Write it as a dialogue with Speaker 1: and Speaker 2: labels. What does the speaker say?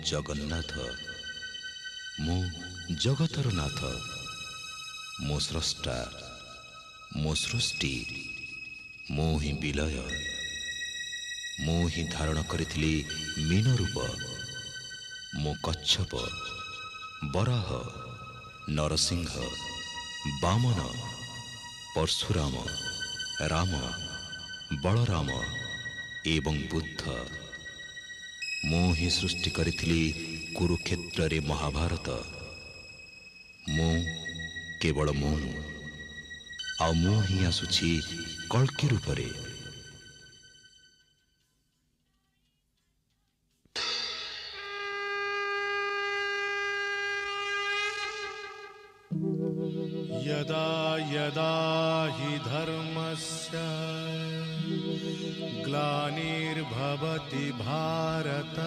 Speaker 1: ଜଗନ୍ନାଥ, ମୁଁ ଜଗତର ନାଥ, ମୋ ସ୍ରଷ୍ଟା, ମୋ ସୃଷ୍ଟି, ମୁଁ ହିଁ ବିଲୟ। ମୁଁ ହିଁ ଧାରଣ କରିଥିଲି ମୀନ ରୂପ। ମୁଁ କଚ୍ଛପ, ବରାହ, ନରସିଂହ, ବାମନ, ପରଶୁରାମ, ରାମ, ବଳରାମ ଏବଂ ବୁଦ୍ଧ। ମୁଁ ହିଁ ସୃଷ୍ଟି କରିଥିଲି କୁରୁକ୍ଷେତ୍ରରେ ମହାଭାରତ। ମୁଁ କେବଳ ମୁଁ, ଆଉ ମୁଁ ହିଁ ଆସୁଛି କଳ୍କି ରୂପରେ।
Speaker 2: यदा यदा हि धर्मस्य ग्लानिर्भवति भारत